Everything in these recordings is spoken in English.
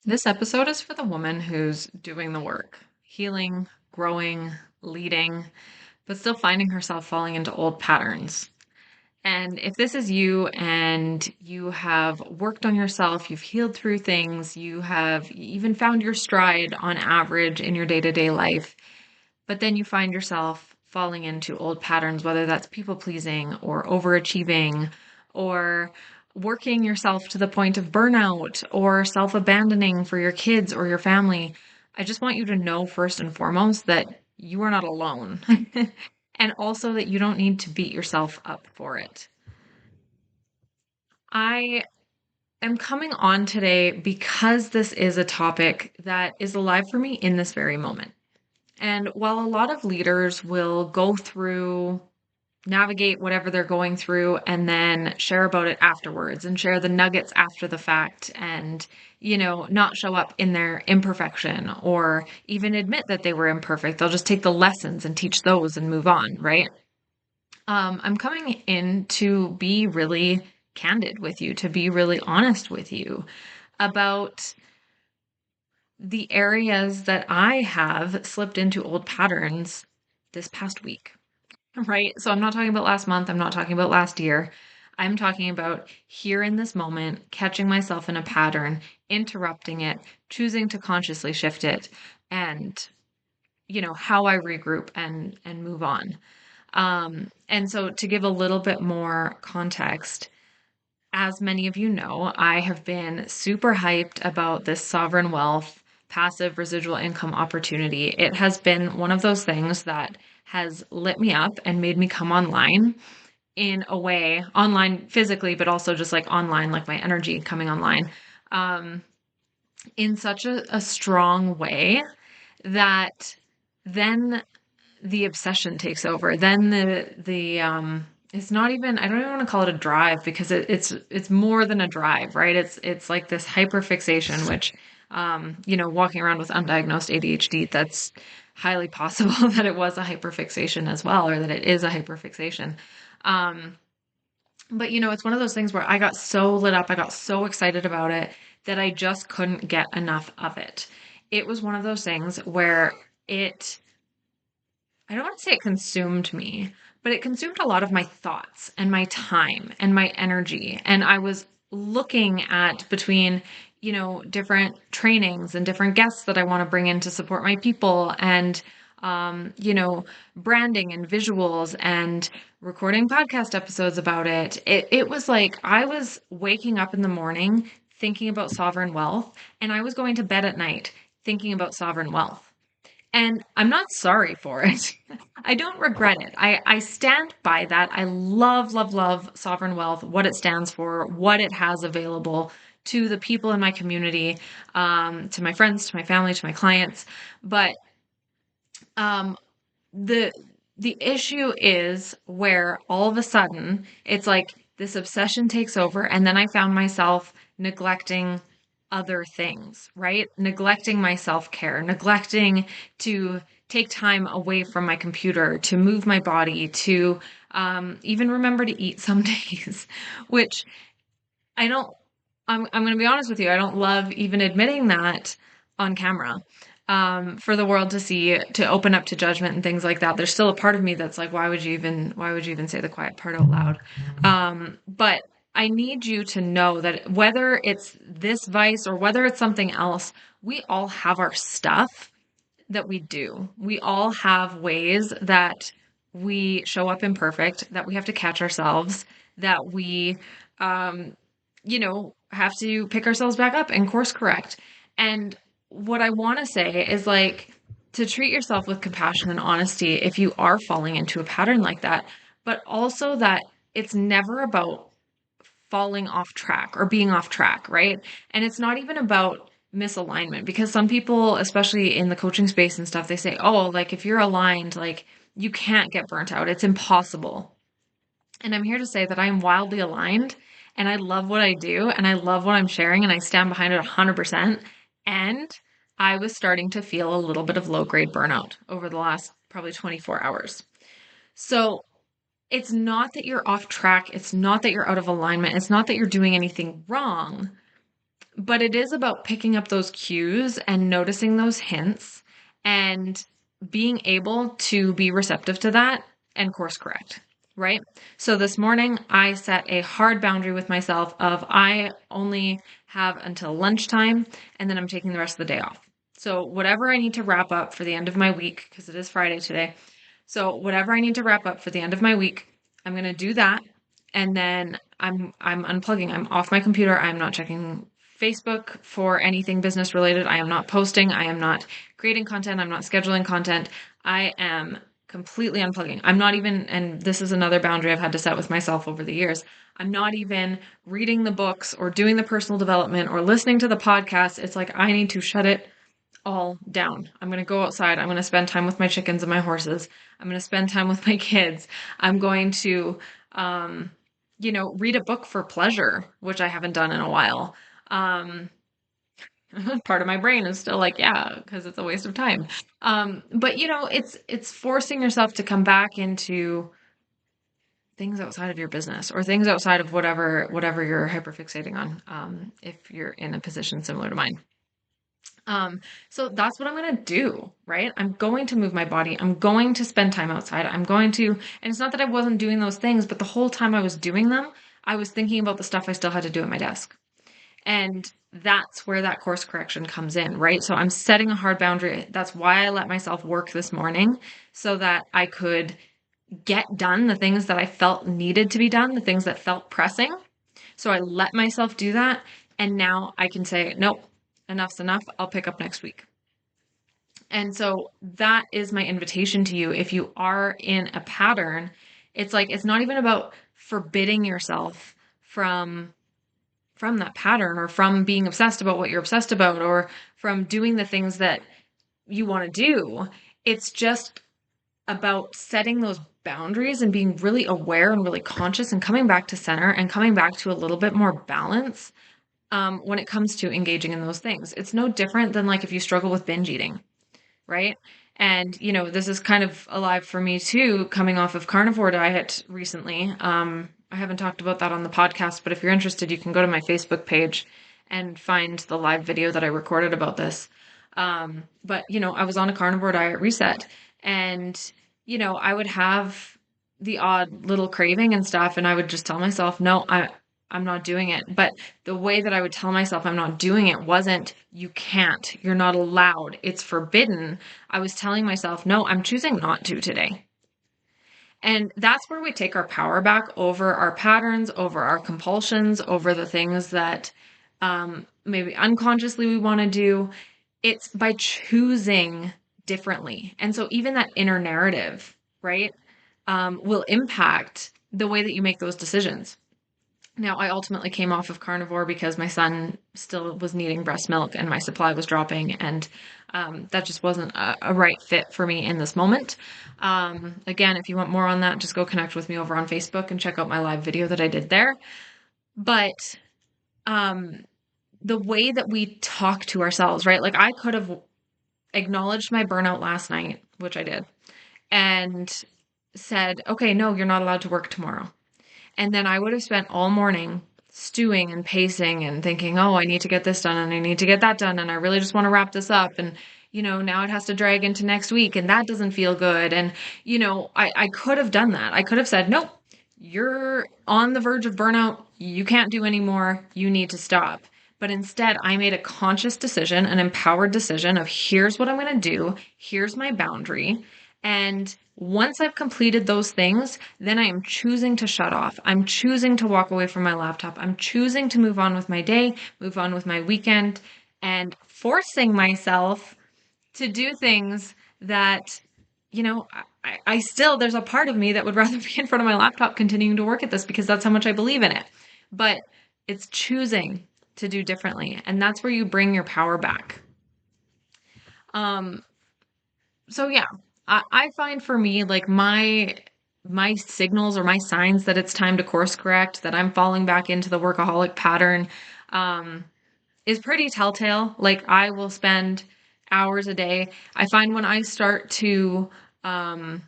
This episode is for the woman who's doing the work, healing, growing, leading, but still finding herself falling into old patterns. And if this is you and you have worked on yourself, you've healed through things, you have even found your stride on average in your day to day life, but then you find yourself falling into old patterns, whether that's people pleasing or overachieving or working yourself to the point of burnout or self abandoning for your kids or your family. I just want you to know first and foremost that you are not alone. And also that you don't need to beat yourself up for it. I am coming on today because this is a topic that is alive for me in this very moment. And while a lot of leaders will go through, navigate whatever they're going through, and then share about it afterwards and share the nuggets after the fact and, not show up in their imperfection or even admit that they were imperfect. They'll just take the lessons and teach those and move on, right? I'm coming in to be really candid with you, to be really honest with you about the areas that I have slipped into old patterns this past week, right? So I'm not talking about last month. I'm not talking about last year. I'm talking about here in this moment, catching myself in a pattern, interrupting it, choosing to consciously shift it, and how I regroup and move on. And so to give a little bit more context, as many of you know, I have been super hyped about this sovereign wealth, passive residual income opportunity. It has been one of those things that has lit me up and made me come online in a way, online physically, but also just like online, like my energy coming online, um, in such a strong way that then the obsession takes over. Then the it's not even, I don't even want to call it a drive because it's more than a drive, right? It's like this hyperfixation, which walking around with undiagnosed ADHD, that's highly possible that it was a hyperfixation as well, or that it is a hyperfixation. Um, but it's one of those things where I got so lit up, I got so excited about it that I just couldn't get enough of it. It was one of those things where it I don't want to say it consumed me, but it consumed a lot of my thoughts and my time and my energy. And I was looking at between, different trainings and different guests that I want to bring in to support my people and, branding and visuals and recording podcast episodes about it. It was like I was waking up in the morning thinking about sovereign wealth, and I was going to bed at night thinking about sovereign wealth. And I'm not sorry for it. I don't regret it. I stand by that. I love, love, love sovereign wealth, what it stands for, what it has available to the people in my community, to my friends, to my family, to my clients. But um, the the issue is where all of a sudden it's like this obsession takes over, and then I found myself neglecting other things, right? Neglecting my self-care, neglecting to take time away from my computer, to move my body, to even remember to eat some days, which I don't, I'm going to be honest with you, I don't love even admitting that on camera. For the world to see, to open up to judgment and things like that. There's still a part of me that's like, why would you even say the quiet part out loud? But I need you to know that whether it's this vice or whether it's something else, we all have our stuff that we do. We all have ways that we show up imperfect, that we have to catch ourselves, that we, um, have to pick ourselves back up and course correct. And what I want to say is like to treat yourself with compassion and honesty if you are falling into a pattern like that, but also that it's never about falling off track or being off track, right? And it's not even about misalignment because some people, especially in the coaching space and stuff, they say, oh, like if you're aligned, like you can't get burnt out. It's impossible. And I'm here to say that I am wildly aligned and I love what I do and I love what I'm sharing and I stand behind it 100%. And I was starting to feel a little bit of low grade burnout over the last probably 24 hours. So it's not that you're off track. It's not that you're out of alignment. It's not that you're doing anything wrong. But it is about picking up those cues and noticing those hints and being able to be receptive to that and course correct, right? So this morning I set a hard boundary with myself of I only have until lunchtime and then I'm taking the rest of the day off. So whatever I need to wrap up for the end of my week, because it is Friday today. So whatever I need to wrap up for the end of my week, I'm going to do that. And then I'm unplugging. I'm off my computer. I'm not checking Facebook for anything business related. I am not posting. I am not creating content. I'm not scheduling content. I am completely unplugging. I'm not even, and this is another boundary I've had to set with myself over the years. I'm not even reading the books or doing the personal development or listening to the podcast. It's like I need to shut it all down. I'm going to go outside. I'm going to spend time with my chickens and my horses. I'm going to spend time with my kids. I'm going to, read a book for pleasure, which I haven't done in a while. Um, Part of my brain is still like, yeah, because it's a waste of time. But it's forcing yourself to come back into things outside of your business or things outside of whatever you're hyperfixating on. If you're in a position similar to mine. So that's what I'm going to do, right? I'm going to move my body. I'm going to spend time outside. And it's not that I wasn't doing those things, but the whole time I was doing them, I was thinking about the stuff I still had to do at my desk. And that's where that course correction comes in, right? So I'm setting a hard boundary. That's why I let myself work this morning so that I could get done the things that I felt needed to be done, the things that felt pressing. So I let myself do that. And now I can say, nope, enough's enough. I'll pick up next week. And so that is my invitation to you. If you are in a pattern, it's like, it's not even about forbidding yourself from that pattern or from being obsessed about what you're obsessed about or from doing the things that you want to do. It's just about setting those boundaries and being really aware and really conscious and coming back to center and coming back to a little bit more balance when it comes to engaging in those things. It's no different than like if you struggle with binge eating, right? And this is kind of alive for me too, coming off of carnivore diet recently. I haven't talked about that on the podcast, but if you're interested, you can go to my Facebook page and find the live video that I recorded about this. But I was on a carnivore diet reset and, I would have the odd little craving and stuff. And I would just tell myself, no, I'm not doing it. But the way that I would tell myself I'm not doing it wasn't, you can't, you're not allowed, it's forbidden. I was telling myself, no, I'm choosing not to today. And that's where we take our power back over our patterns, over our compulsions, over the things that maybe unconsciously we want to do. It's by choosing differently. And so even that inner narrative, right, will impact the way that you make those decisions. Now, I ultimately came off of carnivore because my son still was needing breast milk and my supply was dropping, and that just wasn't a right fit for me in this moment. Again, if you want more on that, just go connect with me over on Facebook and check out my live video that I did there. But the way that we talk to ourselves, right? Like I could have acknowledged my burnout last night, which I did, and said, okay, no, you're not allowed to work tomorrow. And then I would have spent all morning stewing and pacing and thinking, oh, I need to get this done and I need to get that done. And I really just want to wrap this up. And, now it has to drag into next week and that doesn't feel good. And, I could have done that. I could have said, nope, you're on the verge of burnout. You can't do anymore. You need to stop. But instead, I made a conscious decision, an empowered decision of here's what I'm going to do. Here's my boundary. And once I've completed those things, then I am choosing to shut off. I'm choosing to walk away from my laptop. I'm choosing to move on with my day, move on with my weekend, and forcing myself to do things that, I still, there's a part of me that would rather be in front of my laptop continuing to work at this because that's how much I believe in it. But it's choosing to do differently. And that's where you bring your power back. So yeah, I find for me, like my signals or my signs that it's time to course correct, that I'm falling back into the workaholic pattern, is pretty telltale. Like I will spend hours a day. I find when I start to, look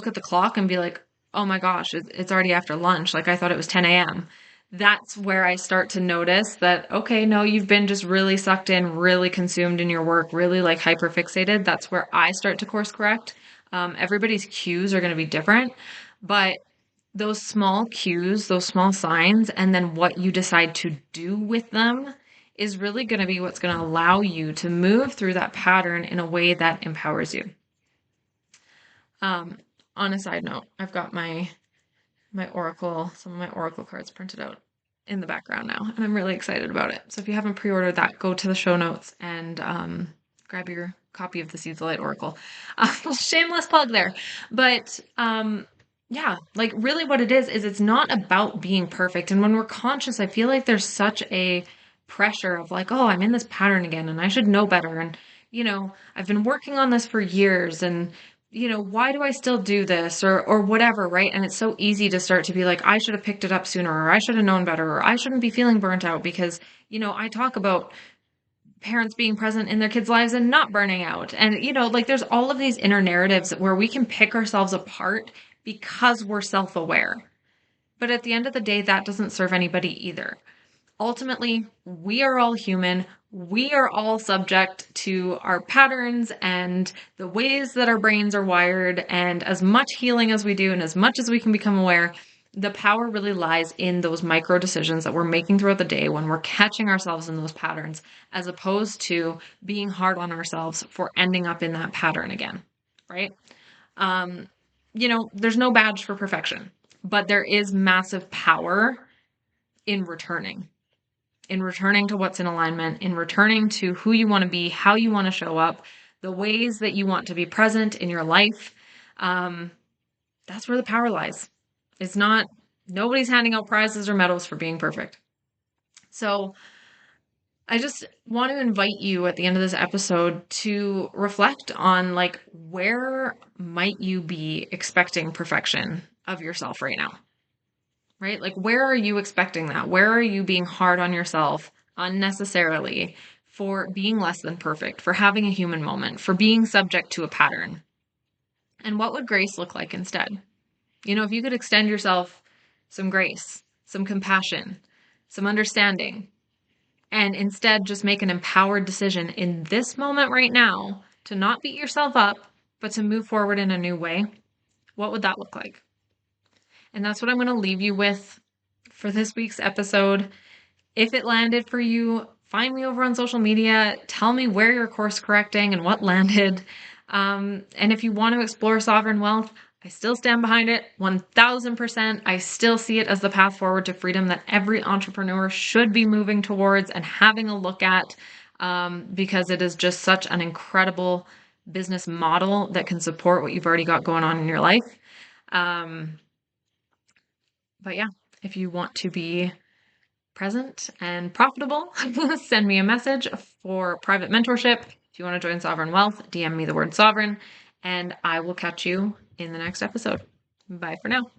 at the clock and be like, oh my gosh, it's already after lunch. Like I thought it was 10 a.m. that's where I start to notice that, okay, no, you've been just really sucked in, really consumed in your work, really like hyper fixated. That's where I start to course correct. Everybody's cues are going to be different, but those small cues, those small signs, and then what you decide to do with them is really going to be what's going to allow you to move through that pattern in a way that empowers you. Um, on a side note, I've got some of my Oracle cards printed out in the background now, and I'm really excited about it. So if you haven't pre-ordered that, go to the show notes and grab your copy of the Seeds of Light Oracle. Shameless plug there. But yeah, like really what it is it's not about being perfect. And when we're conscious, I feel like there's such a pressure of like, oh, I'm in this pattern again and I should know better. And, I've been working on this for years and why do I still do this or whatever, right? And it's so easy to start to be like, I should have picked it up sooner, or I should have known better, or I shouldn't be feeling burnt out because, I talk about parents being present in their kids' lives and not burning out. And, like there's all of these inner narratives where we can pick ourselves apart because we're self-aware. But at the end of the day, that doesn't serve anybody either. Ultimately, we are all human. We are all subject to our patterns and the ways that our brains are wired. And as much healing as we do, and as much as we can become aware, the power really lies in those micro decisions that we're making throughout the day when we're catching ourselves in those patterns, as opposed to being hard on ourselves for ending up in that pattern again, right? There's no badge for perfection, but there is massive power in returning to what's in alignment, in returning to who you want to be, how you want to show up, the ways that you want to be present in your life. That's where the power lies. It's not, nobody's handing out prizes or medals for being perfect. So I just want to invite you at the end of this episode to reflect on like, where might you be expecting perfection of yourself right now? Right? Like, where are you expecting that? Where are you being hard on yourself unnecessarily for being less than perfect, for having a human moment, for being subject to a pattern? And what would grace look like instead? If you could extend yourself some grace, some compassion, some understanding, and instead just make an empowered decision in this moment right now to not beat yourself up, but to move forward in a new way, what would that look like? And that's what I'm going to leave you with for this week's episode. If it landed for you, find me over on social media. Tell me where you're course correcting and what landed. And if you want to explore sovereign wealth, I still stand behind it 1000%. I still see it as the path forward to freedom that every entrepreneur should be moving towards and having a look at, because it is just such an incredible business model that can support what you've already got going on in your life. But yeah, if you want to be present and profitable, send me a message for private mentorship. If you want to join Sovereign Wealth, DM me the word sovereign, and I will catch you in the next episode. Bye for now.